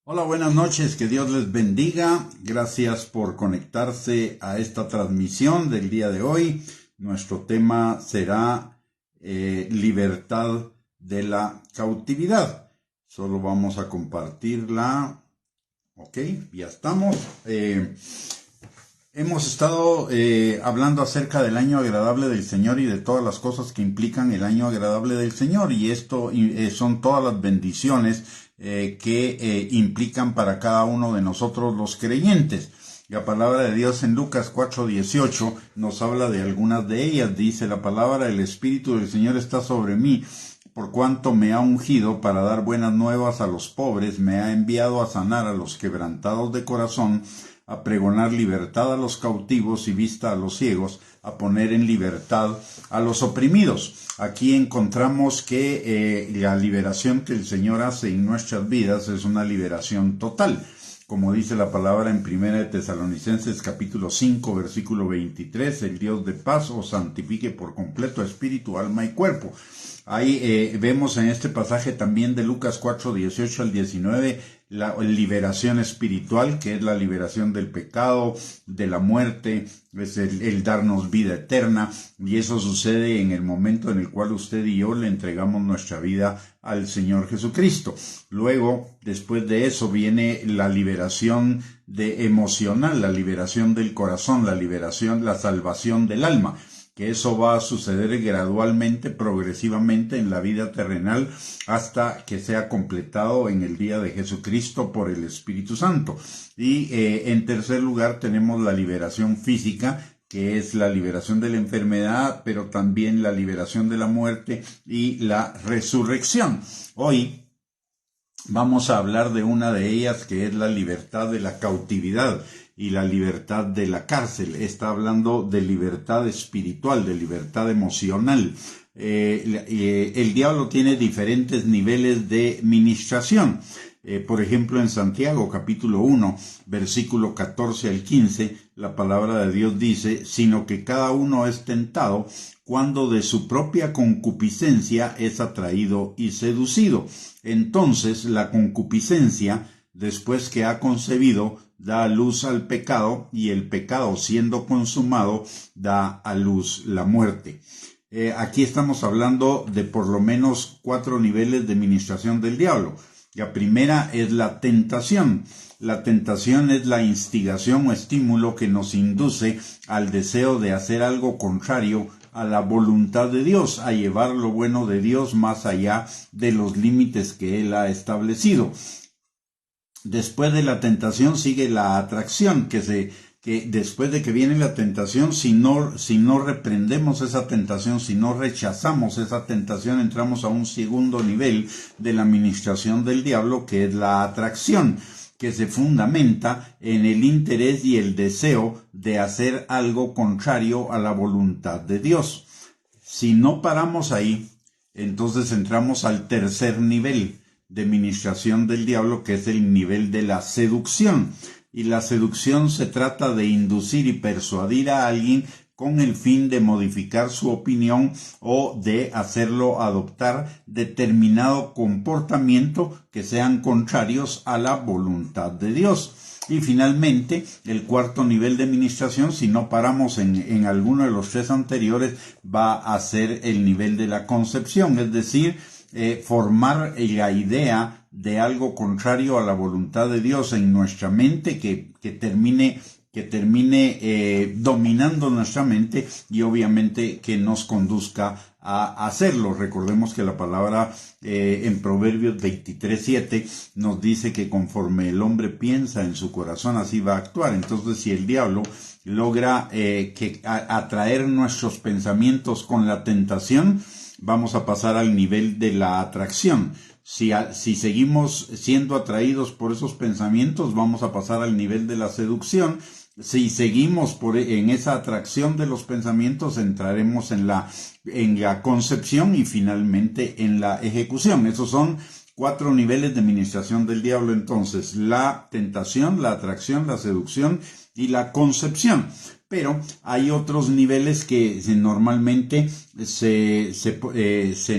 Hola, buenas noches, que Dios les bendiga. Gracias por conectarse a esta transmisión del día de hoy. Nuestro tema será libertad de la cautividad. Solo vamos a compartirla. Ok, ya estamos. Hemos estado hablando acerca del año agradable del Señor y de todas las cosas que implican el año agradable del Señor, y esto son todas las bendiciones que implican para cada uno de nosotros los creyentes. La palabra de Dios en Lucas 4:18 nos habla de algunas de ellas. Dice la palabra: el Espíritu del Señor está sobre mí, por cuanto me ha ungido para dar buenas nuevas a los pobres, me ha enviado a sanar a los quebrantados de corazón, a pregonar libertad a los cautivos y vista a los ciegos, a poner en libertad a los oprimidos. Aquí encontramos que la liberación que el Señor hace en nuestras vidas es una liberación total. Como dice la palabra en 1 Tesalonicenses capítulo 5, versículo 23, el Dios de paz os santifique por completo espíritu, alma y cuerpo. Ahí vemos en este pasaje también de Lucas 4, 18 al 19, la liberación espiritual, que es la liberación del pecado, de la muerte, es el darnos vida eterna, y eso sucede en el momento en el cual usted y yo le entregamos nuestra vida al Señor Jesucristo. Luego, después de eso, viene la liberación emocional, la liberación del corazón, la salvación del alma, que eso va a suceder gradualmente, progresivamente en la vida terrenal, hasta que sea completado en el día de Jesucristo por el Espíritu Santo. Y en tercer lugar tenemos la liberación física, que es la liberación de la enfermedad, pero también la liberación de la muerte y la resurrección. Hoy vamos a hablar de una de ellas, que es la libertad de la cautividad y la libertad de la cárcel. Está hablando de libertad espiritual, de libertad emocional. El diablo tiene diferentes niveles de ministración. Por ejemplo, en Santiago capítulo 1, versículo 14 al 15, la palabra de Dios dice: sino que cada uno es tentado cuando de su propia concupiscencia es atraído y seducido. Entonces la concupiscencia, después que ha concebido, da a luz al pecado, y el pecado, siendo consumado, da a luz la muerte. Aquí estamos hablando de por lo menos 4 niveles de ministración del diablo. La primera es la tentación. La tentación es la instigación o estímulo que nos induce al deseo de hacer algo contrario a la voluntad de Dios, a llevar lo bueno de Dios más allá de los límites que Él ha establecido. Después de la tentación sigue la atracción, que después de que viene la tentación, si no reprendemos esa tentación, si no rechazamos esa tentación, entramos a un segundo nivel de la administración del diablo, que es la atracción, que se fundamenta en el interés y el deseo de hacer algo contrario a la voluntad de Dios. Si no paramos ahí, entonces entramos al tercer nivel de ministración del diablo, que es el nivel de la seducción. Y la seducción se trata de inducir y persuadir a alguien con el fin de modificar su opinión o de hacerlo adoptar determinado comportamiento que sean contrarios a la voluntad de Dios. Y finalmente, el cuarto nivel de ministración, si no paramos en alguno de los 3 anteriores, va a ser el nivel de la concepción, es decir, formar la idea de algo contrario a la voluntad de Dios en nuestra mente, que termine dominando nuestra mente, y obviamente que nos conduzca a hacerlo. Recordemos que la palabra en Proverbios 23:7 nos dice que conforme el hombre piensa en su corazón, así va a actuar. Entonces, si el diablo logra atraer nuestros pensamientos con la tentación, vamos a pasar al nivel de la atracción. Si seguimos siendo atraídos por esos pensamientos, vamos a pasar al nivel de la seducción. Si seguimos en esa atracción de los pensamientos, entraremos en la concepción y finalmente en la ejecución. Esos son 4 niveles de administración del diablo, entonces: la tentación, la atracción, la seducción y la concepción. Pero hay otros niveles que normalmente se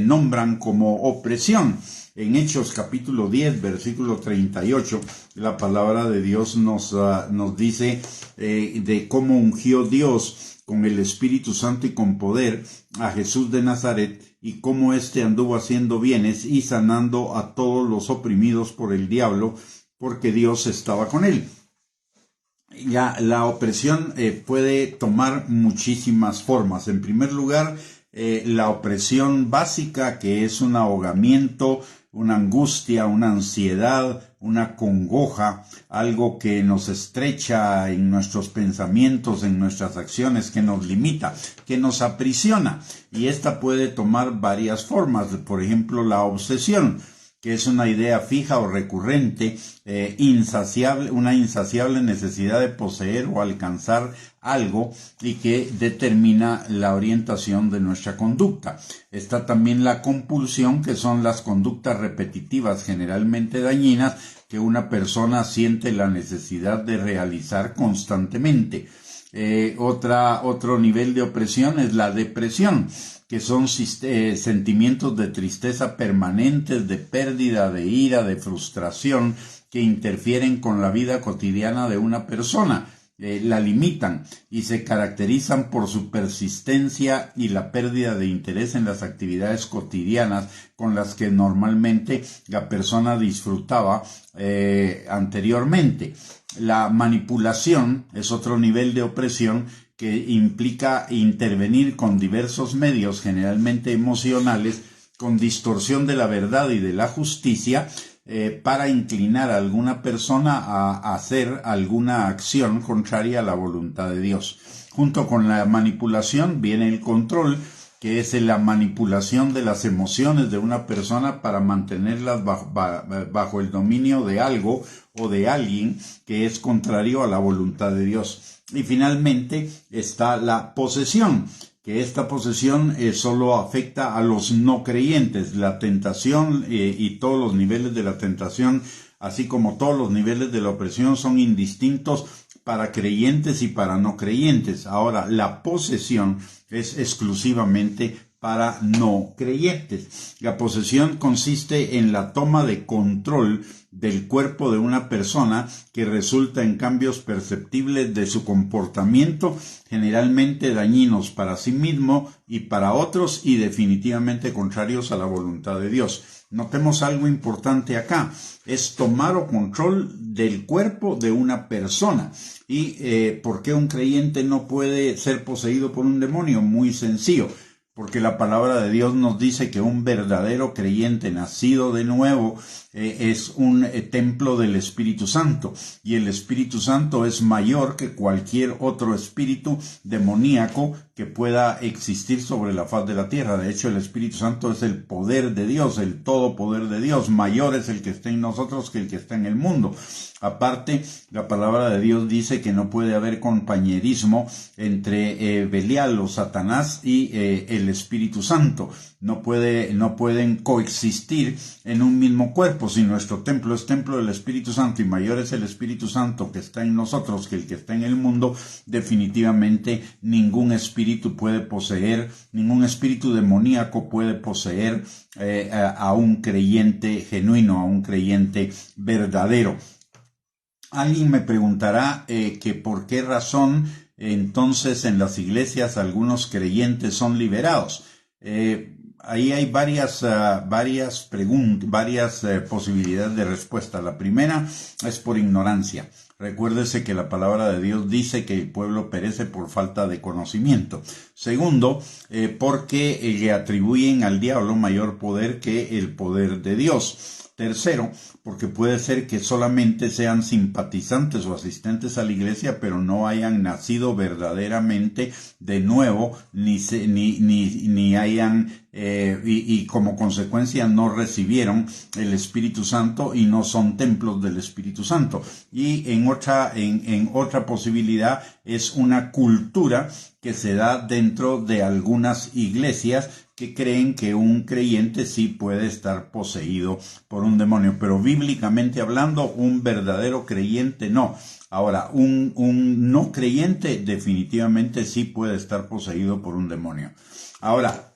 nombran como opresión. En Hechos capítulo 10, versículo 38, la palabra de Dios nos dice de cómo ungió Dios con el Espíritu Santo y con poder a Jesús de Nazaret, y cómo éste anduvo haciendo bienes y sanando a todos los oprimidos por el diablo, porque Dios estaba con él. Ya, la opresión puede tomar muchísimas formas. En primer lugar, la opresión básica, que es un ahogamiento, una angustia, una ansiedad, una congoja, algo que nos estrecha en nuestros pensamientos, en nuestras acciones, que nos limita, que nos aprisiona. Y esta puede tomar varias formas. Por ejemplo, la obsesión, que es una idea fija o recurrente, insaciable, una insaciable necesidad de poseer o alcanzar algo, y que determina la orientación de nuestra conducta. Está también la compulsión, que son las conductas repetitivas generalmente dañinas que una persona siente la necesidad de realizar constantemente. Otro nivel de opresión es la depresión, que son sentimientos de tristeza permanentes, de pérdida, de ira, de frustración, que interfieren con la vida cotidiana de una persona, la limitan y se caracterizan por su persistencia y la pérdida de interés en las actividades cotidianas con las que normalmente la persona disfrutaba anteriormente. La manipulación es otro nivel de opresión, que implica intervenir con diversos medios, generalmente emocionales, con distorsión de la verdad y de la justicia, para inclinar a alguna persona a hacer alguna acción contraria a la voluntad de Dios. Junto con la manipulación viene el control, que es la manipulación de las emociones de una persona para mantenerlas bajo el dominio de algo o de alguien que es contrario a la voluntad de Dios. Y finalmente está la posesión, que esta posesión solo afecta a los no creyentes. La tentación y todos los niveles de la tentación, así como todos los niveles de la opresión, son indistintos para creyentes y para no creyentes. Ahora, la posesión es exclusivamente para no creyentes. La posesión consiste en la toma de control del cuerpo de una persona, que resulta en cambios perceptibles de su comportamiento, generalmente dañinos para sí mismo y para otros, y definitivamente contrarios a la voluntad de Dios. Notemos algo importante acá: es tomar o control del cuerpo de una persona. ¿Y por qué un creyente no puede ser poseído por un demonio? Muy sencillo. Porque la palabra de Dios nos dice que un verdadero creyente nacido de nuevo es un templo del Espíritu Santo, y el Espíritu Santo es mayor que cualquier otro espíritu demoníaco que pueda existir sobre la faz de la tierra. De hecho, el Espíritu Santo es el poder de Dios, el todo poder de Dios. Mayor es el que está en nosotros que el que está en el mundo. Aparte, la palabra de Dios dice que no puede haber compañerismo entre Belial o Satanás y el Espíritu Santo. No pueden coexistir en un mismo cuerpo. Si nuestro templo es templo del Espíritu Santo y mayor es el Espíritu Santo que está en nosotros que el que está en el mundo, definitivamente ningún espíritu puede poseer, ningún espíritu demoníaco puede poseer a un creyente genuino, a un creyente verdadero. Alguien me preguntará que por qué razón entonces en las iglesias algunos creyentes son liberados. Ahí hay varias posibilidades de respuesta. La primera es por ignorancia. Recuérdese que la palabra de Dios dice que el pueblo perece por falta de conocimiento. Segundo, porque le atribuyen al diablo mayor poder que el poder de Dios. Tercero, porque puede ser que solamente sean simpatizantes o asistentes a la iglesia, pero no hayan nacido verdaderamente de nuevo, ni hayan y como consecuencia no recibieron el Espíritu Santo y no son templos del Espíritu Santo. Y en otra posibilidad es una cultura que se da dentro de algunas iglesias que creen que un creyente sí puede estar poseído por un demonio, pero bíblicamente hablando, un verdadero creyente no. Ahora, un no creyente definitivamente sí puede estar poseído por un demonio. Ahora,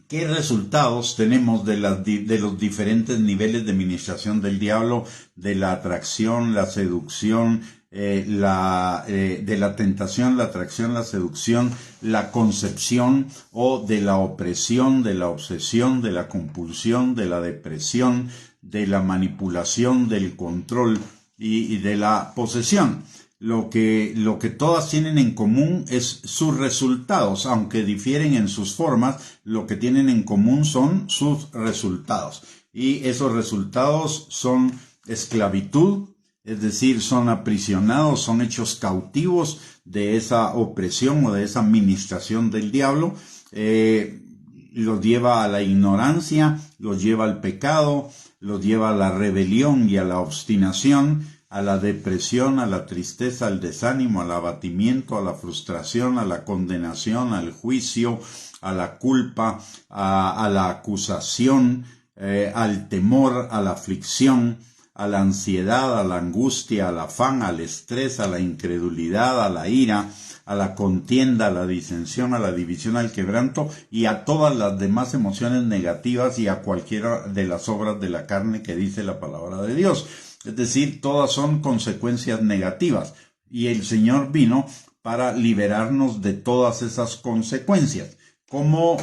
¿Qué resultados tenemos de los diferentes niveles de ministración del diablo, de la atracción, la seducción, de la tentación, la atracción, la seducción, la concepción o de la opresión, de la obsesión, de la compulsión, de la depresión, de la manipulación, del control y de la posesión? Lo que todas tienen en común es sus resultados, aunque difieren en sus formas, lo que tienen en común son sus resultados. Y esos resultados son esclavitud, es decir, son aprisionados, son hechos cautivos de esa opresión o de esa administración del diablo. Los lleva a la ignorancia, los lleva al pecado, los lleva a la rebelión y a la obstinación, a la depresión, a la tristeza, al desánimo, al abatimiento, a la frustración, a la condenación, al juicio, a la culpa, a la acusación, al temor, a la aflicción, a la ansiedad, a la angustia, al afán, al estrés, a la incredulidad, a la ira, a la contienda, a la disensión, a la división, al quebranto y a todas las demás emociones negativas y a cualquiera de las obras de la carne que dice la palabra de Dios. Es decir, todas son consecuencias negativas y el Señor vino para liberarnos de todas esas consecuencias. ¿Cómo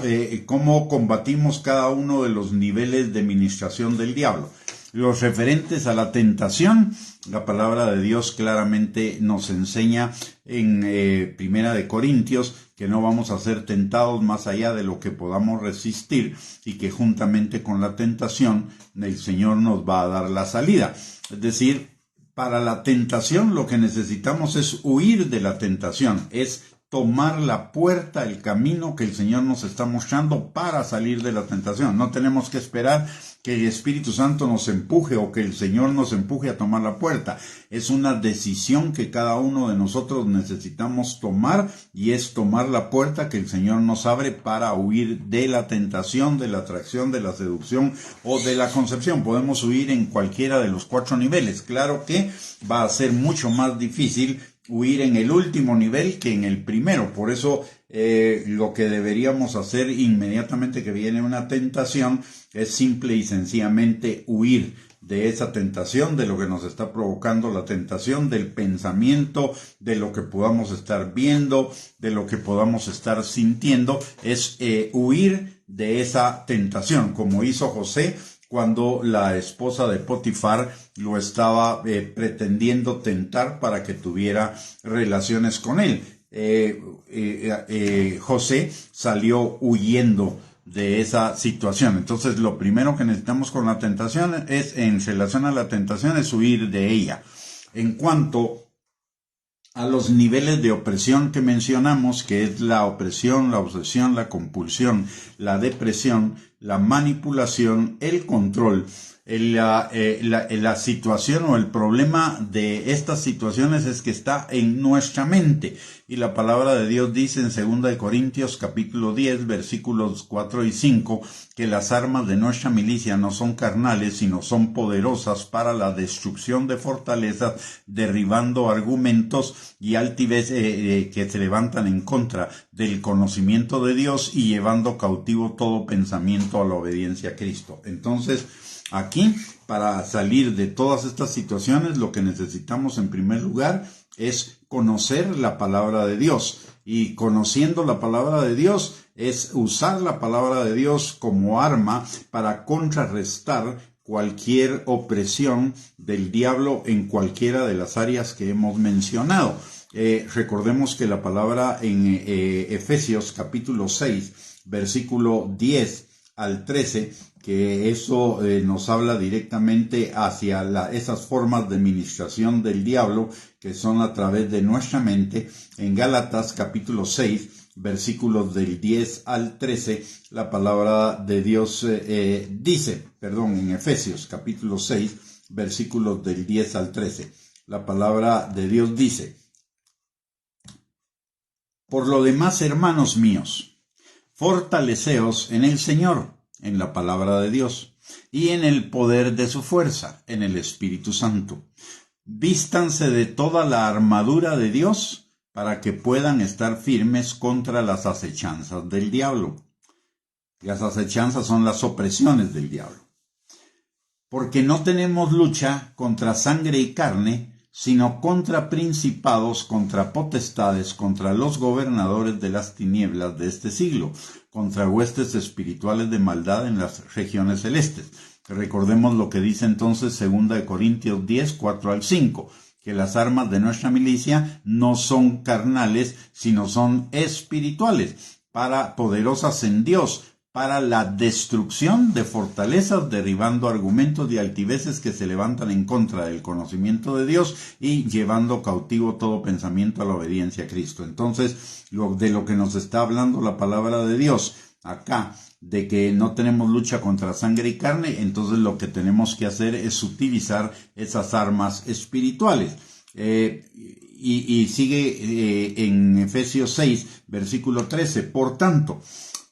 combatimos cada uno de los niveles de ministración del diablo? Los referentes a la tentación, la palabra de Dios claramente nos enseña en Primera de Corintios que no vamos a ser tentados más allá de lo que podamos resistir y que juntamente con la tentación el Señor nos va a dar la salida. Es decir, para la tentación lo que necesitamos es huir de la tentación, es tomar la puerta, el camino que el Señor nos está mostrando para salir de la tentación. No tenemos que esperar que el Espíritu Santo nos empuje o que el Señor nos empuje a tomar la puerta. Es una decisión que cada uno de nosotros necesitamos tomar y es tomar la puerta que el Señor nos abre para huir de la tentación, de la atracción, de la seducción o de la concepción. Podemos huir en cualquiera de los 4 niveles. Claro que va a ser mucho más difícil huir en el último nivel que en el primero. Por eso lo que deberíamos hacer inmediatamente que viene una tentación es simple y sencillamente huir de esa tentación, de lo que nos está provocando la tentación, del pensamiento, de lo que podamos estar viendo, de lo que podamos estar sintiendo, es huir de esa tentación, como hizo José cuando la esposa de Potifar lo estaba pretendiendo tentar para que tuviera relaciones con él. José salió huyendo de esa situación. Entonces, lo primero que necesitamos con la tentación en relación a la tentación, es huir de ella. En cuanto a los niveles de opresión que mencionamos, que es la opresión, la obsesión, la compulsión, la depresión, la manipulación, el control, la situación o el problema de estas situaciones es que está en nuestra mente. Y la palabra de Dios dice en 2 Corintios capítulo 10 versículos 4 y 5 que las armas de nuestra milicia no son carnales, sino son poderosas para la destrucción de fortalezas, derribando argumentos y altivez que se levantan en contra del conocimiento de Dios y llevando cautivo todo pensamiento a la obediencia a Cristo. Entonces, aquí, para salir de todas estas situaciones, lo que necesitamos en primer lugar es conocer la palabra de Dios. Y conociendo la palabra de Dios es usar la palabra de Dios como arma para contrarrestar cualquier opresión del diablo en cualquiera de las áreas que hemos mencionado. Recordemos que la palabra en Efesios capítulo 6, versículo 10 al 13, que eso nos habla directamente hacia esas formas de ministración del diablo que son a través de nuestra mente. En Gálatas capítulo 6, versículos del 10 al 13, la palabra de Dios dice, en Efesios capítulo 6, versículos del 10 al 13, la palabra de Dios dice: Por lo demás, hermanos míos, fortaleceos en el Señor, en la palabra de Dios, y en el poder de su fuerza, en el Espíritu Santo. Vístanse de toda la armadura de Dios, para que puedan estar firmes contra las acechanzas del diablo. Las acechanzas son las opresiones del diablo. Porque no tenemos lucha contra sangre y carne, sino contra principados, contra potestades, contra los gobernadores de las tinieblas de este siglo, contra huestes espirituales de maldad en las regiones celestes. Recordemos lo que dice entonces 2 Corintios 10, 4 al 5, que las armas de nuestra milicia no son carnales, sino son espirituales, poderosas en Dios, para la destrucción de fortalezas, derribando argumentos y altiveces que se levantan en contra del conocimiento de Dios y llevando cautivo todo pensamiento a la obediencia a Cristo. Entonces, de lo que nos está hablando la palabra de Dios acá, de que no tenemos lucha contra sangre y carne, entonces lo que tenemos que hacer es utilizar esas armas espirituales. Y sigue en Efesios 6, versículo 13, por tanto,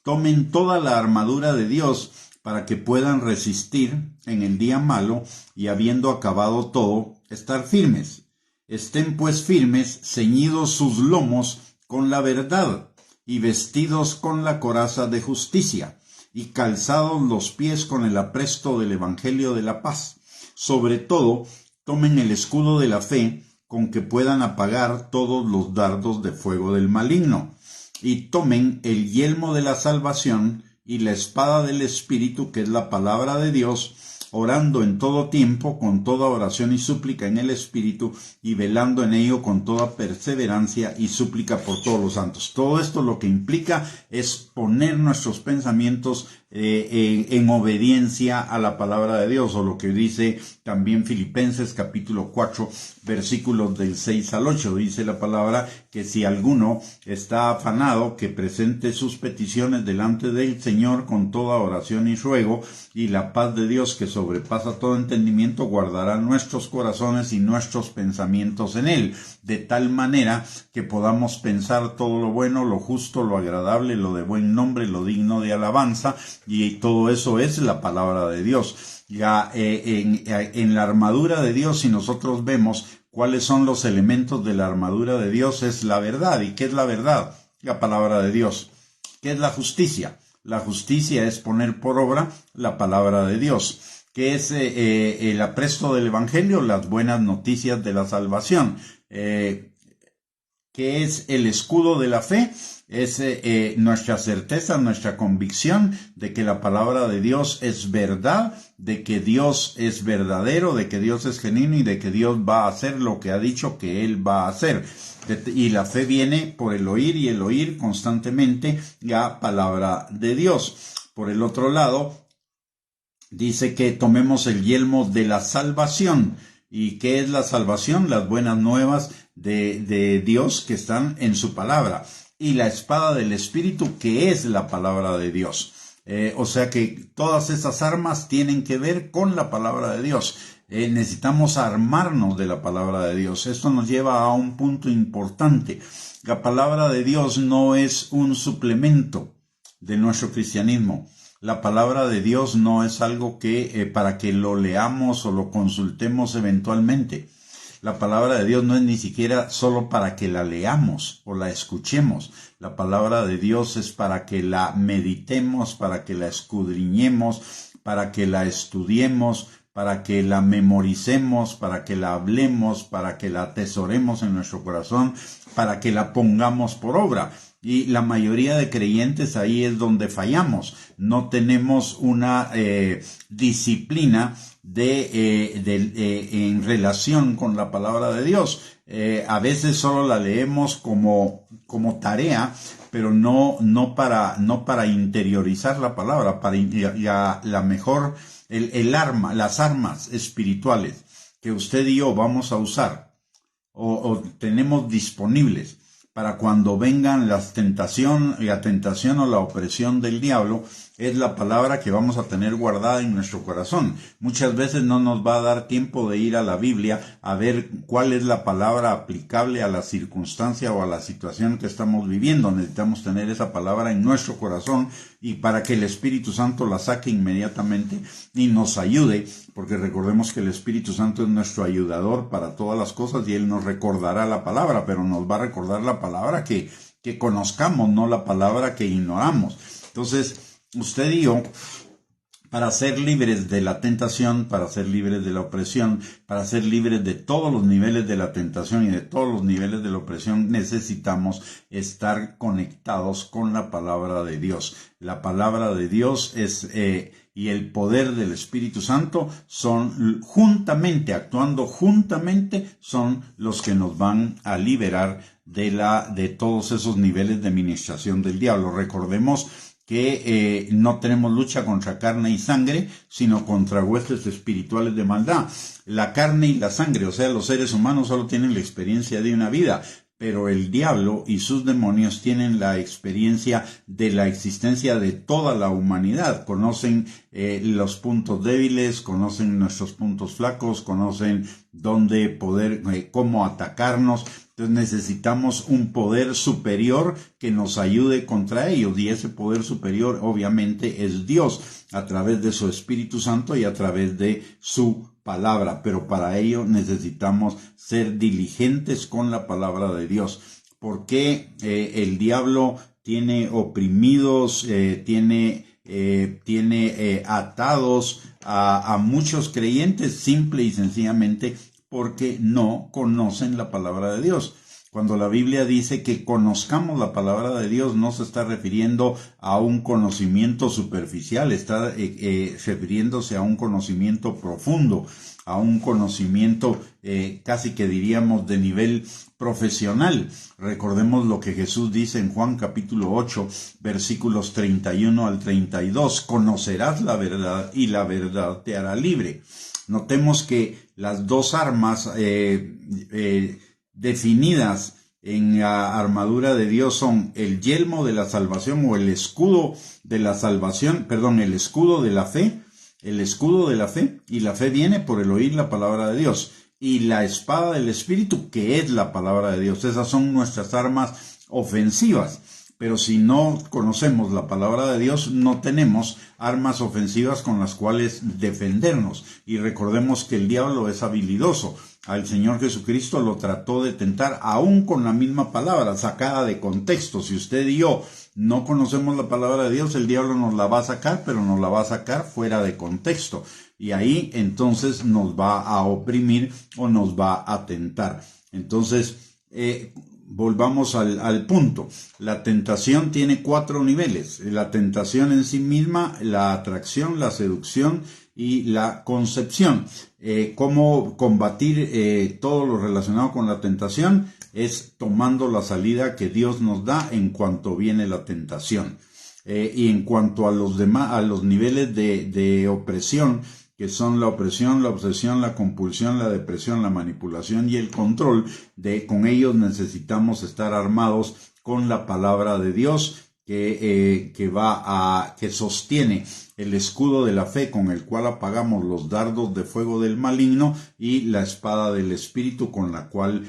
tomen toda la armadura de Dios para que puedan resistir en el día malo y habiendo acabado todo, estar firmes. Estén pues firmes, ceñidos sus lomos con la verdad y vestidos con la coraza de justicia y calzados los pies con el apresto del evangelio de la paz. Sobre todo, tomen el escudo de la fe con que puedan apagar todos los dardos de fuego del maligno. Y tomen el yelmo de la salvación y la espada del Espíritu, que es la palabra de Dios, orando en todo tiempo con toda oración y súplica en el Espíritu y velando en ello con toda perseverancia y súplica por todos los santos. Todo esto lo que implica es poner nuestros pensamientos en obediencia a la palabra de Dios, o lo que dice también Filipenses capítulo 4 versículos del 6 al 8, dice la palabra que si alguno está afanado, que presente sus peticiones delante del Señor con toda oración y ruego, y la paz de Dios que sobrepasa todo entendimiento guardará nuestros corazones y nuestros pensamientos en Él, de tal manera que podamos pensar todo lo bueno, lo justo, lo agradable, lo de buen nombre, lo digno de alabanza, y todo eso es la palabra de Dios. Ya en la armadura de Dios, si nosotros vemos cuáles son los elementos de la armadura de Dios, es la verdad. ¿Y qué es la verdad? La palabra de Dios. ¿Qué es la justicia? La justicia es poner por obra la palabra de Dios. ¿Qué es el apresto del evangelio? Las buenas noticias de la salvación. ¿Qué es el escudo de la fe? Es nuestra certeza, nuestra convicción de que la palabra de Dios es verdad, de que Dios es verdadero, de que Dios es genuino y de que Dios va a hacer lo que ha dicho que Él va a hacer. Y la fe viene por el oír y el oír constantemente la palabra de Dios. Por el otro lado, dice que tomemos el yelmo de la salvación. ¿Y qué es la salvación? Las buenas nuevas de Dios que están en su palabra. Y la espada del Espíritu, que es la palabra de Dios. O sea que todas esas armas tienen que ver con la palabra de Dios. Necesitamos armarnos de la palabra de Dios. Esto nos lleva a un punto importante. La palabra de Dios no es un suplemento de nuestro cristianismo. La palabra de Dios no es algo que para que lo leamos o lo consultemos eventualmente. La palabra de Dios no es ni siquiera solo para que la leamos o la escuchemos. La palabra de Dios es para que la meditemos, para que la escudriñemos, para que la estudiemos, para que la memoricemos, para que la hablemos, para que la atesoremos en nuestro corazón, para que la pongamos por obra. Y la mayoría de creyentes ahí es donde fallamos. No tenemos una disciplina en relación con la palabra de Dios. A veces solo la leemos como tarea, pero no para interiorizar la palabra, para las armas espirituales que usted y yo vamos a usar o tenemos disponibles para cuando vengan la tentación o la opresión del diablo, es la palabra que vamos a tener guardada en nuestro corazón. Muchas veces no nos va a dar tiempo de ir a la Biblia a ver cuál es la palabra aplicable a la circunstancia o a la situación que estamos viviendo. Necesitamos tener esa palabra en nuestro corazón y para que el Espíritu Santo la saque inmediatamente y nos ayude, porque recordemos que el Espíritu Santo es nuestro ayudador para todas las cosas y Él nos recordará la palabra, pero nos va a recordar la palabra que conozcamos, no la palabra que ignoramos. Entonces, usted y yo, para ser libres de la tentación, para ser libres de la opresión, para ser libres de todos los niveles de la tentación y de todos los niveles de la opresión, necesitamos estar conectados con la palabra de Dios. La palabra de Dios y el poder del Espíritu Santo son actuando juntamente, son los que nos van a liberar de todos esos niveles de ministración del diablo. Recordemos que no tenemos lucha contra carne y sangre, sino contra huestes espirituales de maldad. La carne y la sangre, o sea, los seres humanos solo tienen la experiencia de una vida, pero el diablo y sus demonios tienen la experiencia de la existencia de toda la humanidad. Conocen los puntos débiles, conocen nuestros puntos flacos, conocen dónde poder, cómo atacarnos. Entonces necesitamos un poder superior que nos ayude contra ellos, y ese poder superior obviamente es Dios, a través de su Espíritu Santo y a través de su palabra. Pero para ello necesitamos ser diligentes con la palabra de Dios, porque el diablo tiene oprimidos, tiene atados a muchos creyentes, simple y sencillamente porque no conocen la palabra de Dios. Cuando la Biblia dice que conozcamos la palabra de Dios, no se está refiriendo a un conocimiento superficial, está refiriéndose a un conocimiento profundo, a un conocimiento casi que diríamos de nivel profesional. Recordemos lo que Jesús dice en Juan capítulo 8, versículos 31 al 32. Conocerás la verdad y la verdad te hará libre. Notemos que las dos armas definidas en la armadura de Dios son el yelmo de la salvación o el escudo de la salvación, el escudo de la fe, y la fe viene por el oír la palabra de Dios, y la espada del Espíritu, que es la palabra de Dios. Esas son nuestras armas ofensivas. Pero si no conocemos la palabra de Dios, no tenemos armas ofensivas con las cuales defendernos. Y recordemos que el diablo es habilidoso. Al Señor Jesucristo lo trató de tentar aún con la misma palabra, sacada de contexto. Si usted y yo no conocemos la palabra de Dios, el diablo nos la va a sacar, pero nos la va a sacar fuera de contexto. Y ahí entonces nos va a oprimir o nos va a tentar. Entonces, volvamos al punto. La tentación tiene 4 niveles. La tentación en sí misma, la atracción, la seducción y la concepción. ¿Cómo combatir todo lo relacionado con la tentación? Es tomando la salida que Dios nos da en cuanto viene la tentación. Y en cuanto a los niveles de opresión, que son la opresión, la obsesión, la compulsión, la depresión, la manipulación y el control, con ellos necesitamos estar armados con la palabra de Dios, que sostiene el escudo de la fe, con el cual apagamos los dardos de fuego del maligno, y la espada del Espíritu, con la cual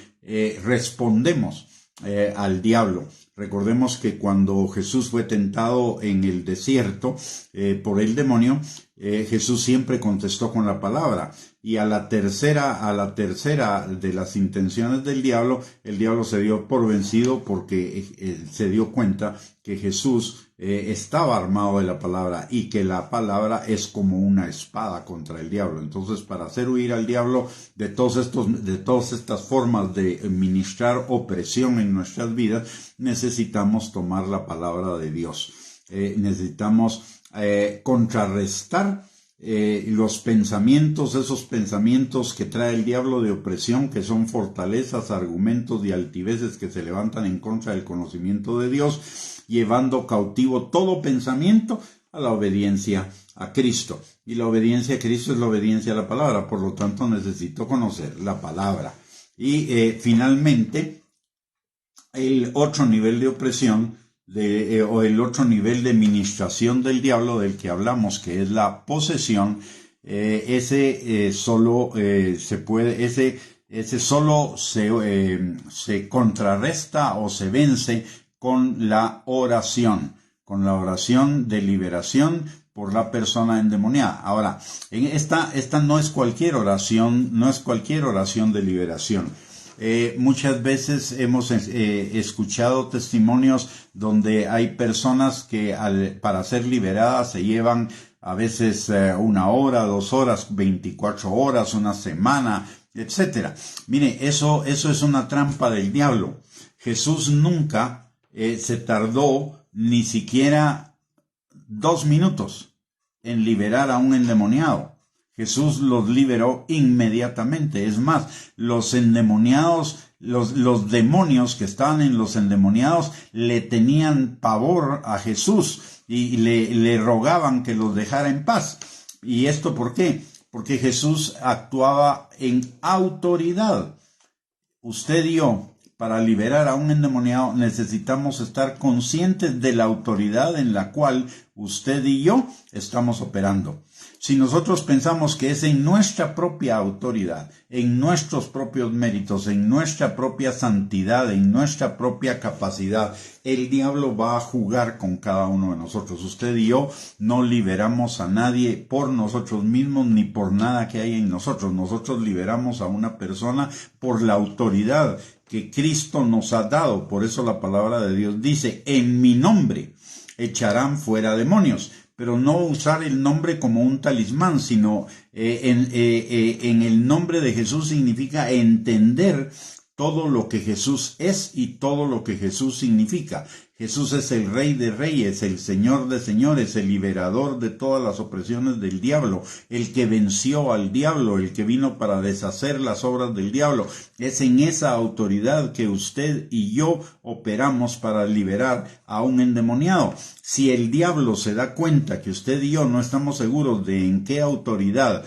respondemos al diablo. Recordemos que cuando Jesús fue tentado en el desierto por el demonio, Jesús siempre contestó con la palabra, y a la tercera de las intenciones del diablo, el diablo se dio por vencido, porque se dio cuenta que Jesús estaba armado de la palabra, y que la palabra es como una espada contra el diablo. Entonces, para hacer huir al diablo de todas estas formas de ministrar opresión en nuestras vidas, necesitamos tomar la palabra de Dios. Necesitamos contrarrestar los pensamientos, esos pensamientos que trae el diablo de opresión, que son fortalezas, argumentos y altiveces que se levantan en contra del conocimiento de Dios, llevando cautivo todo pensamiento a la obediencia a Cristo. Y la obediencia a Cristo es la obediencia a la palabra. Por lo tanto, necesito conocer la palabra. Y finalmente, el otro nivel de opresión o el otro nivel de ministración del diablo del que hablamos, que es la posesión, ese solo se contrarresta o se vence con la oración de liberación por la persona endemoniada. Ahora, esta no es cualquier oración de liberación. Muchas veces hemos escuchado testimonios donde hay personas que para ser liberadas se llevan a veces 1 hora, 2 horas, 24 horas, una semana, etcétera. Mire, eso es una trampa del diablo. Jesús nunca se tardó ni siquiera 2 minutos en liberar a un endemoniado. Jesús los liberó inmediatamente. Es más, los endemoniados, los demonios que estaban en los endemoniados le tenían pavor a Jesús y le rogaban que los dejara en paz. ¿Y esto por qué? Porque Jesús actuaba en autoridad. Usted y yo, para liberar a un endemoniado, necesitamos estar conscientes de la autoridad en la cual usted y yo estamos operando. Si nosotros pensamos que es en nuestra propia autoridad, en nuestros propios méritos, en nuestra propia santidad, en nuestra propia capacidad, el diablo va a jugar con cada uno de nosotros. Usted y yo no liberamos a nadie por nosotros mismos ni por nada que hay en nosotros. Nosotros liberamos a una persona por la autoridad que Cristo nos ha dado. Por eso la palabra de Dios dice, en mi nombre echarán fuera demonios. Pero no usar el nombre como un talismán, sino en el nombre de Jesús significa entender todo lo que Jesús es y todo lo que Jesús significa. Jesús es el Rey de Reyes, el Señor de Señores, el liberador de todas las opresiones del diablo, el que venció al diablo, el que vino para deshacer las obras del diablo. Es en esa autoridad que usted y yo operamos para liberar a un endemoniado. Si el diablo se da cuenta que usted y yo no estamos seguros de en qué autoridad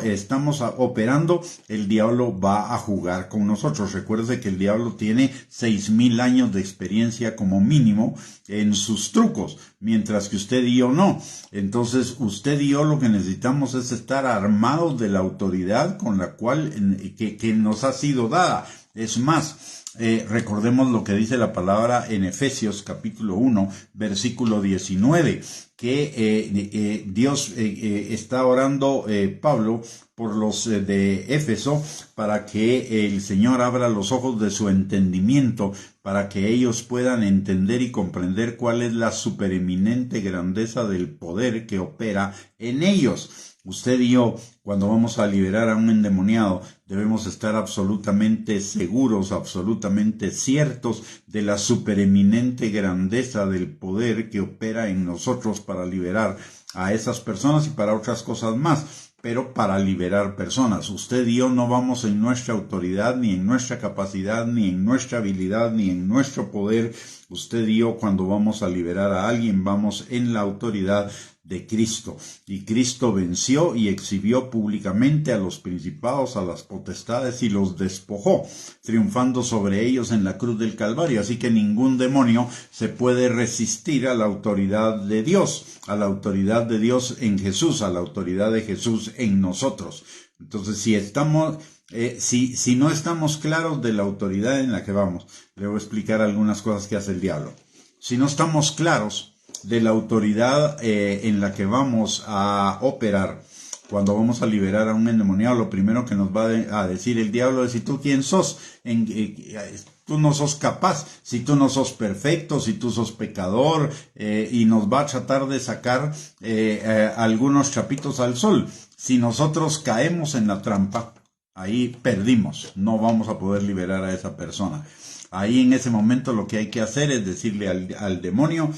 estamos operando, el diablo va a jugar con nosotros. Recuerde que el diablo tiene 6,000 años de experiencia como mínimo en sus trucos, mientras que usted y yo no. Entonces, usted y yo lo que necesitamos es estar armados de la autoridad con la cual que nos ha sido dada. Es más, recordemos lo que dice la palabra en Efesios capítulo 1, versículo 19, que Dios está orando Pablo por los de Éfeso para que el Señor abra los ojos de su entendimiento para que ellos puedan entender y comprender cuál es la supereminente grandeza del poder que opera en ellos. Usted y yo, cuando vamos a liberar a un endemoniado, debemos estar absolutamente seguros, absolutamente ciertos de la supereminente grandeza del poder que opera en nosotros para liberar a esas personas y para otras cosas más. Pero para liberar personas. Usted y yo no vamos en nuestra autoridad, ni en nuestra capacidad, ni en nuestra habilidad, ni en nuestro poder. Usted y yo, cuando vamos a liberar a alguien, vamos en la autoridad de Cristo. Y Cristo venció y exhibió públicamente a los principados, a las potestades y los despojó, triunfando sobre ellos en la cruz del Calvario. Así que ningún demonio se puede resistir a la autoridad de Dios, a la autoridad de Dios en Jesús, a la autoridad de Jesús en nosotros. Entonces, si no estamos claros de la autoridad en la que vamos, le voy a explicar algunas cosas que hace el diablo. Si no estamos claros de la autoridad en la que vamos a operar, cuando vamos a liberar a un endemoniado, lo primero que nos va a decir el diablo es: ¿y tú quién sos? Tú no sos capaz, si tú no sos perfecto, si tú sos pecador, y nos va a tratar de sacar algunos chapitos al sol. Si nosotros caemos en la trampa, ahí perdimos, no vamos a poder liberar a esa persona. Ahí en ese momento lo que hay que hacer es decirle al demonio,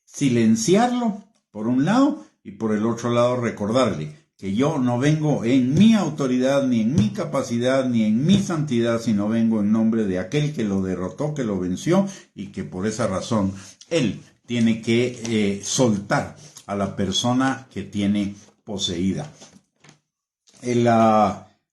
silenciarlo por un lado y por el otro lado recordarle que yo no vengo en mi autoridad, ni en mi capacidad, ni en mi santidad, sino vengo en nombre de aquel que lo derrotó, que lo venció, y que por esa razón él tiene que soltar a la persona que tiene poseída.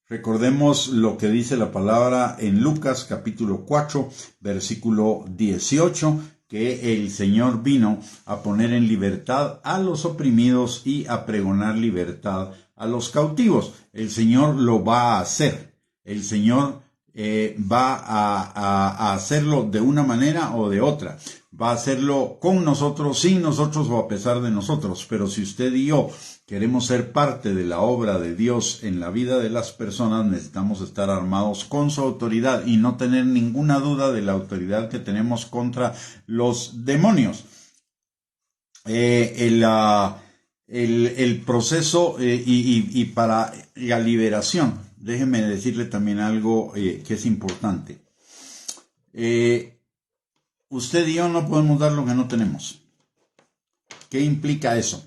Recordemos lo que dice la palabra en Lucas capítulo 4, versículo 18, que el Señor vino a poner en libertad a los oprimidos y a pregonar libertad a los cautivos. El Señor lo va a hacer. El Señor va a hacerlo de una manera o de otra. Va a hacerlo con nosotros, sin nosotros o a pesar de nosotros. Pero si usted y yo queremos ser parte de la obra de Dios en la vida de las personas, necesitamos estar armados con su autoridad y no tener ninguna duda de la autoridad que tenemos contra los demonios. El proceso y para la liberación, déjeme decirle también algo que es importante. Usted y yo no podemos dar lo que no tenemos. ¿Qué implica eso?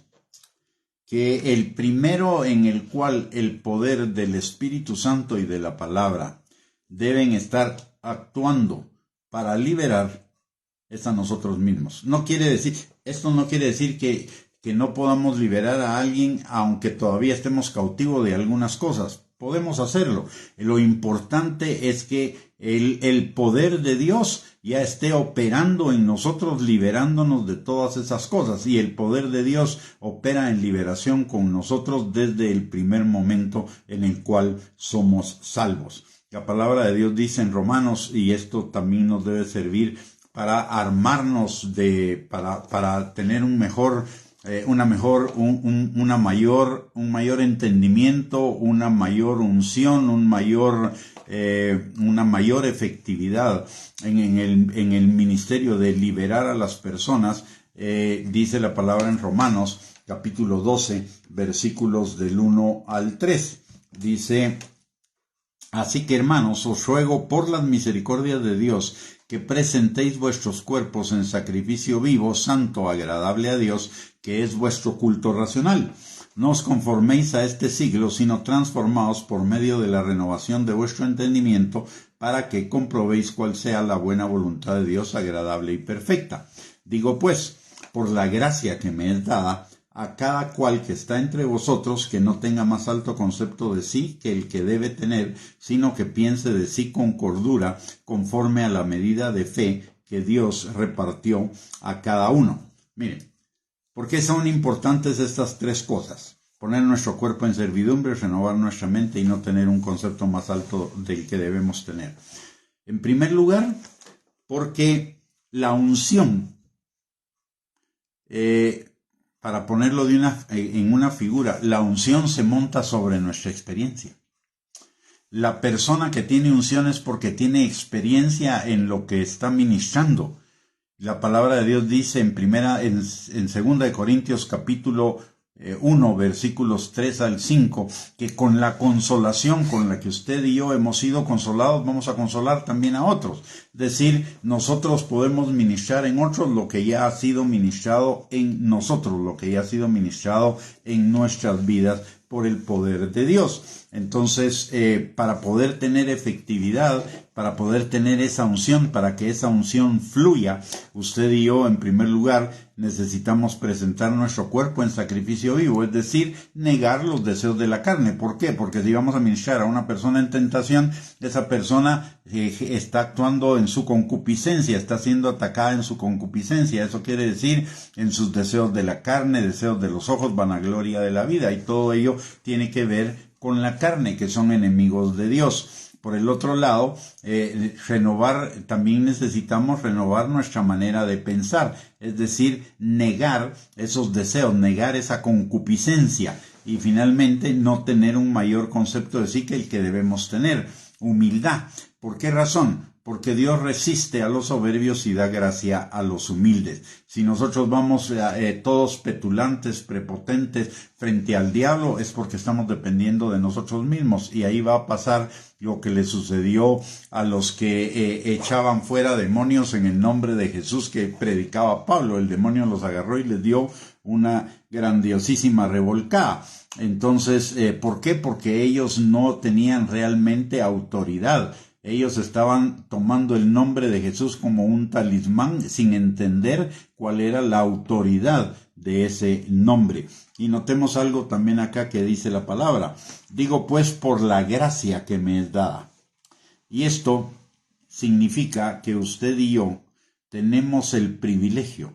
Que el primero en el cual el poder del Espíritu Santo y de la palabra deben estar actuando para liberar es a nosotros mismos. Esto no quiere decir que no podamos liberar a alguien aunque todavía estemos cautivos de algunas cosas. Podemos hacerlo. Lo importante es que el poder de Dios ya esté operando en nosotros, liberándonos de todas esas cosas. Y el poder de Dios opera en liberación con nosotros desde el primer momento en el cual somos salvos. La palabra de Dios dice en Romanos, y esto también nos debe servir para armarnos para tener un mayor entendimiento, una mayor unción, una mayor efectividad en el ministerio de liberar a las personas. Dice la palabra en Romanos capítulo 12 versículos del 1 al 3. Dice: así que, hermanos, os ruego por las misericordias de Dios que presentéis vuestros cuerpos en sacrificio vivo, santo, agradable a Dios, que es vuestro culto racional. No os conforméis a este siglo, sino transformaos por medio de la renovación de vuestro entendimiento, para que comprobéis cuál sea la buena voluntad de Dios, agradable y perfecta. Digo pues, por la gracia que me es dada, a cada cual que está entre vosotros, que no tenga más alto concepto de sí que el que debe tener, sino que piense de sí con cordura, conforme a la medida de fe que Dios repartió a cada uno. Miren, ¿por qué son importantes estas tres cosas? Poner nuestro cuerpo en servidumbre, renovar nuestra mente y no tener un concepto más alto del que debemos tener. En primer lugar, porque la unción, para ponerlo en una figura, la unción se monta sobre nuestra experiencia. La persona que tiene unción es porque tiene experiencia en lo que está ministrando. La palabra de Dios dice en 2 de Corintios capítulo 1, versículos 3 al 5, que con la consolación con la que usted y yo hemos sido consolados, vamos a consolar también a otros. Es decir, nosotros podemos ministrar en otros lo que ya ha sido ministrado en nosotros, lo que ya ha sido ministrado en nuestras vidas por el poder de Dios. Entonces, para poder tener efectividad, para poder tener esa unción, para que esa unción fluya, usted y yo, en primer lugar, necesitamos presentar nuestro cuerpo en sacrificio vivo, es decir, negar los deseos de la carne. ¿Por qué? Porque si vamos a ministrar a una persona en tentación, esa persona está actuando en su concupiscencia, está siendo atacada en su concupiscencia. Eso quiere decir en sus deseos de la carne, deseos de los ojos, vanagloria de la vida, y todo ello tiene que ver con la carne, que son enemigos de Dios. Por el otro lado, también necesitamos renovar nuestra manera de pensar, es decir, negar esos deseos, negar esa concupiscencia y finalmente no tener un mayor concepto de sí que el que debemos tener. Humildad. ¿Por qué razón? Porque Dios resiste a los soberbios y da gracia a los humildes. Si nosotros vamos todos petulantes, prepotentes frente al diablo, es porque estamos dependiendo de nosotros mismos, y ahí va a pasar lo que le sucedió a los que echaban fuera demonios en el nombre de Jesús que predicaba Pablo. El demonio los agarró y les dio una grandiosísima revolcada. Entonces, ¿por qué? Porque ellos no tenían realmente autoridad. Ellos estaban tomando el nombre de Jesús como un talismán sin entender cuál era la autoridad de ese nombre. Y notemos algo también acá que dice la palabra. Digo pues por la gracia que me es dada. Y esto significa que usted y yo tenemos el privilegio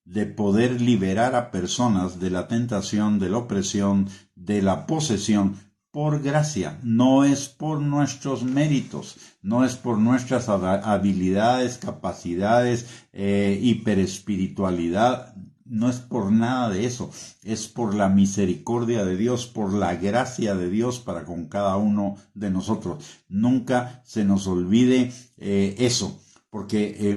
de poder liberar a personas de la tentación, de la opresión, de la posesión, por gracia, no es por nuestros méritos, no es por nuestras habilidades, capacidades, hiperespiritualidad, no es por nada de eso, es por la misericordia de Dios, por la gracia de Dios para con cada uno de nosotros. Nunca se nos olvide eso. Porque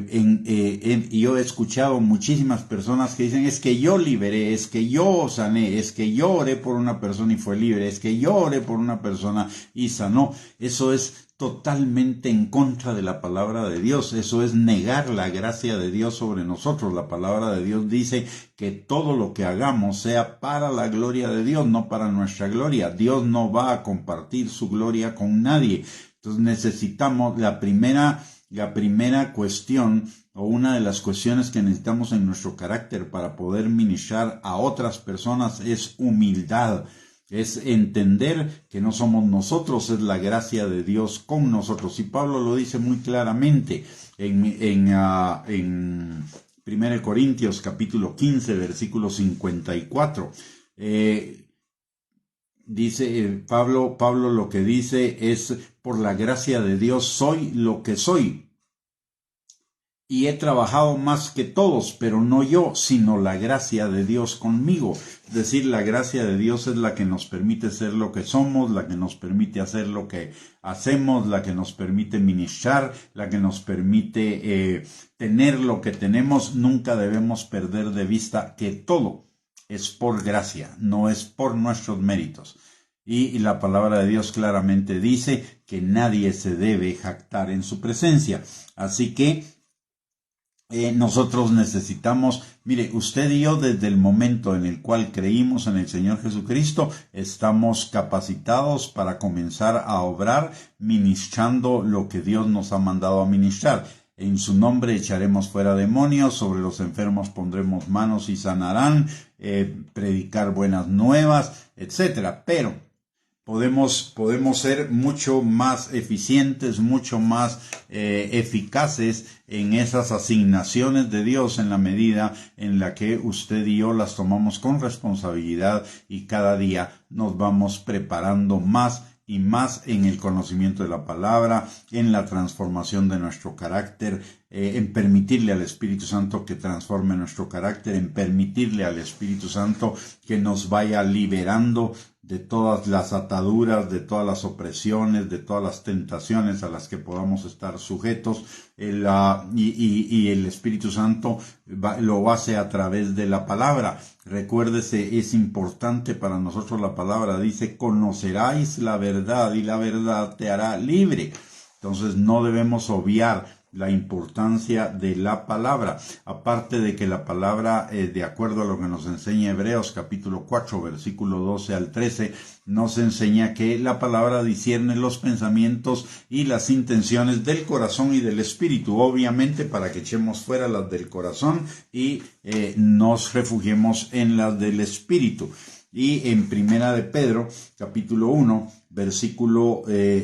yo he escuchado muchísimas personas que dicen, es que yo liberé, es que yo sané, es que yo oré por una persona y fue libre, es que yo oré por una persona y sanó. Eso es totalmente en contra de la palabra de Dios. Eso es negar la gracia de Dios sobre nosotros. La palabra de Dios dice que todo lo que hagamos sea para la gloria de Dios, no para nuestra gloria. Dios no va a compartir su gloria con nadie. Entonces necesitamos la primera cuestión, o una de las cuestiones que necesitamos en nuestro carácter para poder ministrar a otras personas, es humildad. Es entender que no somos nosotros, es la gracia de Dios con nosotros. Y Pablo lo dice muy claramente en 1 Corintios capítulo 15, versículo 54. Dice Pablo lo que dice es: por la gracia de Dios soy lo que soy. Y he trabajado más que todos, pero no yo, sino la gracia de Dios conmigo. Es decir, la gracia de Dios es la que nos permite ser lo que somos, la que nos permite hacer lo que hacemos, la que nos permite ministrar, la que nos permite tener lo que tenemos. Nunca debemos perder de vista que todo es por gracia, no es por nuestros méritos. Y la palabra de Dios claramente dice que nadie se debe jactar en su presencia. Así que nosotros necesitamos, mire, usted y yo, desde el momento en el cual creímos en el Señor Jesucristo, estamos capacitados para comenzar a obrar ministrando lo que Dios nos ha mandado a ministrar. En su nombre echaremos fuera demonios, sobre los enfermos pondremos manos y sanarán, predicar buenas nuevas, etcétera. Pero podemos ser mucho más eficientes, mucho más eficaces en esas asignaciones de Dios en la medida en la que usted y yo las tomamos con responsabilidad y cada día nos vamos preparando más y más en el conocimiento de la palabra, en la transformación de nuestro carácter, en permitirle al Espíritu Santo que transforme nuestro carácter, en permitirle al Espíritu Santo que nos vaya liberando de todas las ataduras, de todas las opresiones, de todas las tentaciones a las que podamos estar sujetos, y el Espíritu Santo lo hace a través de la palabra. Recuérdese, es importante para nosotros la palabra, dice: conoceráis la verdad y la verdad te hará libre. Entonces no debemos obviar la importancia de la palabra, aparte de que la palabra, de acuerdo a lo que nos enseña Hebreos capítulo 4, versículo 12 al 13, nos enseña que la palabra discierne los pensamientos y las intenciones del corazón y del espíritu, obviamente para que echemos fuera las del corazón y nos refugiemos en las del espíritu. Y en Primera de Pedro capítulo 1, versículo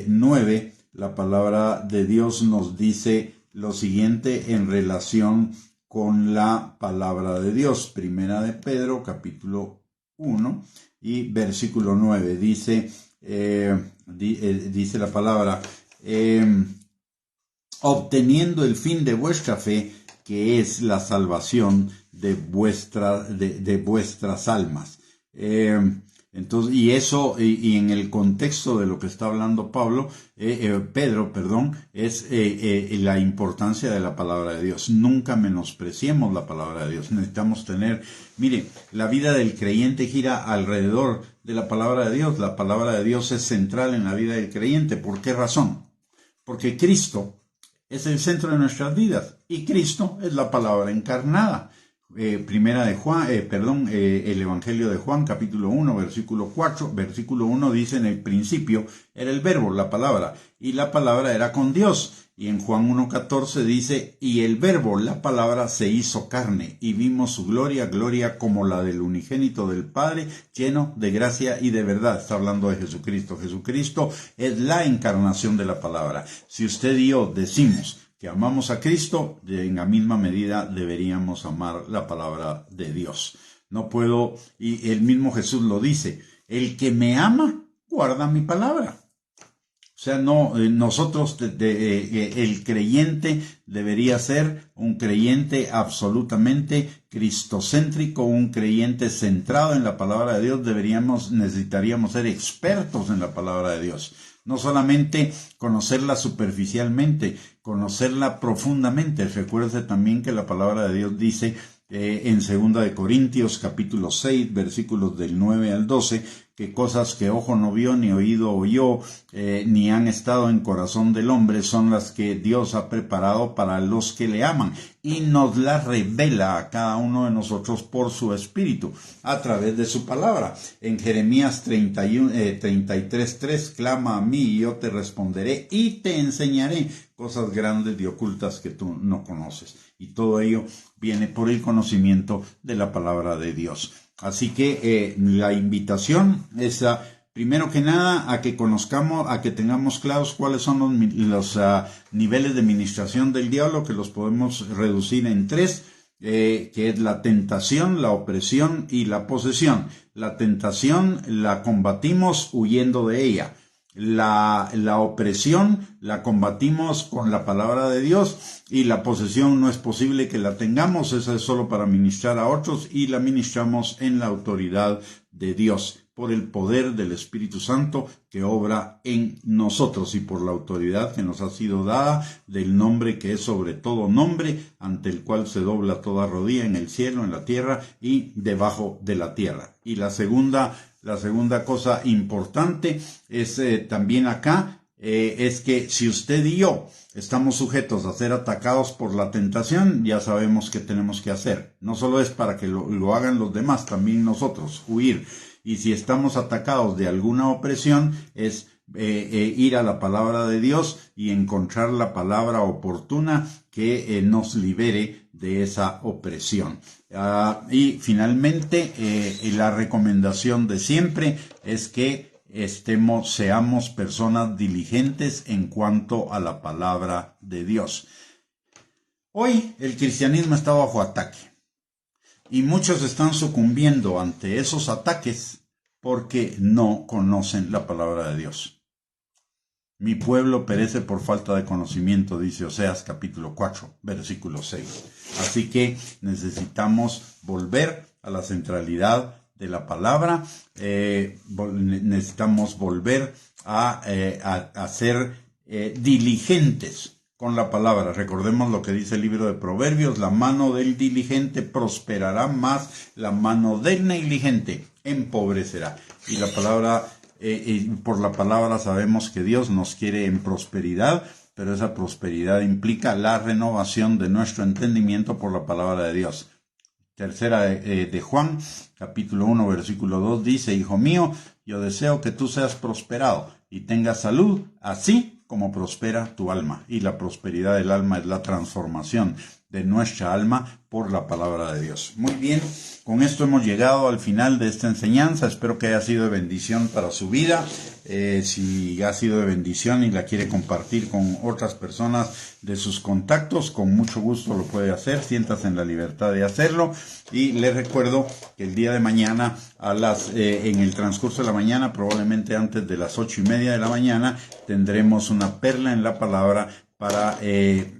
9, la palabra de Dios nos dice lo siguiente en relación con la palabra de Dios. Primera de Pedro, capítulo 1 y versículo 9. Dice la palabra: obteniendo el fin de vuestra fe, que es la salvación de vuestras almas. Entonces, y en el contexto de lo que está hablando Pedro, es la importancia de la palabra de Dios. Nunca menospreciemos la palabra de Dios. Necesitamos mire, la vida del creyente gira alrededor de la palabra de Dios. La palabra de Dios es central en la vida del creyente. ¿Por qué razón? Porque Cristo es el centro de nuestras vidas y Cristo es la palabra encarnada. El Evangelio de Juan, capítulo 1, versículo 4, versículo 1 dice: en el principio era el verbo, la palabra, y la palabra era con Dios. Y en Juan 1:14 dice: y el verbo, la palabra, se hizo carne, y vimos su gloria, gloria como la del unigénito del Padre, lleno de gracia y de verdad. Está hablando de Jesucristo. Jesucristo es la encarnación de la palabra. Si usted y yo decimos que amamos a Cristo, en la misma medida deberíamos amar la palabra de Dios. No puedo, y el mismo Jesús lo dice: el que me ama guarda mi palabra. O sea, no, nosotros, el creyente debería ser un creyente absolutamente cristocéntrico, un creyente centrado en la palabra de Dios. Necesitaríamos ser expertos en la palabra de Dios. No solamente conocerla superficialmente, conocerla profundamente. Recuerde también que la palabra de Dios dice en 2 Corintios capítulo 6, versículos del 9 al 12, que cosas que ojo no vio, ni oído oyó, ni han estado en corazón del hombre, son las que Dios ha preparado para los que le aman, y nos las revela a cada uno de nosotros por su Espíritu, a través de su palabra. En Jeremías 33:3, clama a mí y yo te responderé y te enseñaré cosas grandes y ocultas que tú no conoces. Y todo ello viene por el conocimiento de la palabra de Dios. Así que la invitación es primero que nada a que conozcamos, a que tengamos claros cuáles son los niveles de ministración del diablo, que los podemos reducir en 3, que es la tentación, la opresión y la posesión. La tentación la combatimos huyendo de ella. La opresión la combatimos con la palabra de Dios, y la posesión no es posible que la tengamos, esa es solo para ministrar a otros, y la ministramos en la autoridad de Dios, por el poder del Espíritu Santo que obra en nosotros y por la autoridad que nos ha sido dada del nombre que es sobre todo nombre, ante el cual se dobla toda rodilla en el cielo, en la tierra y debajo de la tierra. Y la segunda cosa importante es también acá, es que si usted y yo estamos sujetos a ser atacados por la tentación, ya sabemos qué tenemos que hacer. No solo es para que lo hagan los demás, también nosotros, huir. Y si estamos atacados de alguna opresión, es ir a la palabra de Dios y encontrar la palabra oportuna que nos libere de esa opresión. Y finalmente, la recomendación de siempre es que seamos personas diligentes en cuanto a la palabra de Dios. Hoy el cristianismo está bajo ataque y muchos están sucumbiendo ante esos ataques porque no conocen la palabra de Dios. Mi pueblo perece por falta de conocimiento, dice Oseas capítulo 4, versículo 6. Así que necesitamos volver a la centralidad de la palabra, necesitamos volver a ser diligentes con la palabra. Recordemos lo que dice el libro de Proverbios: la mano del diligente prosperará, más la mano del negligente empobrecerá. Y la palabra, por la palabra sabemos que Dios nos quiere en prosperidad, pero esa prosperidad implica la renovación de nuestro entendimiento por la palabra de Dios. Tercera de Juan, capítulo 1, versículo 2, dice: Hijo mío, yo deseo que tú seas prosperado y tengas salud, así como prospera tu alma. Y la prosperidad del alma es la transformación de nuestra alma por la palabra de Dios. Muy bien, con esto hemos llegado al final de esta enseñanza. Espero que haya sido de bendición para su vida. Si ha sido de bendición y la quiere compartir con otras personas de sus contactos, con mucho gusto lo puede hacer. Siéntase en la libertad de hacerlo. Y les recuerdo que el día de mañana, en el transcurso de la mañana, probablemente antes de las 8:30 de la mañana, tendremos una perla en la palabra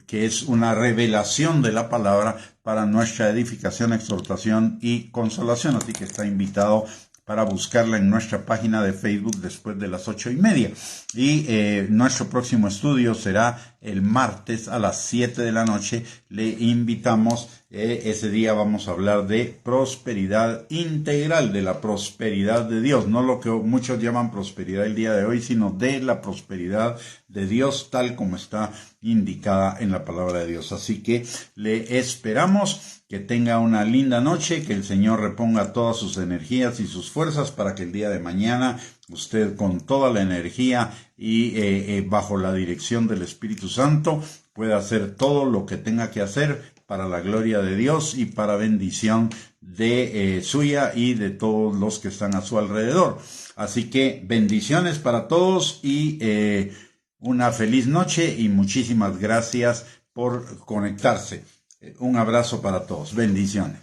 que es una revelación de la palabra para nuestra edificación, exhortación y consolación. Así que está invitado para buscarla en nuestra página de Facebook después de las 8:30. Y nuestro próximo estudio será el martes a las 7 de la noche. Le invitamos, ese día vamos a hablar de prosperidad integral, de la prosperidad de Dios, no lo que muchos llaman prosperidad el día de hoy, sino de la prosperidad de Dios tal como está indicada en la palabra de Dios. Así que le esperamos. Que tenga una linda noche, que el Señor reponga todas sus energías y sus fuerzas para que el día de mañana usted, con toda la energía y bajo la dirección del Espíritu Santo, pueda hacer todo lo que tenga que hacer para la gloria de Dios y para bendición de suya y de todos los que están a su alrededor. Así que bendiciones para todos y una feliz noche, y muchísimas gracias por conectarse. Un abrazo para todos. Bendiciones.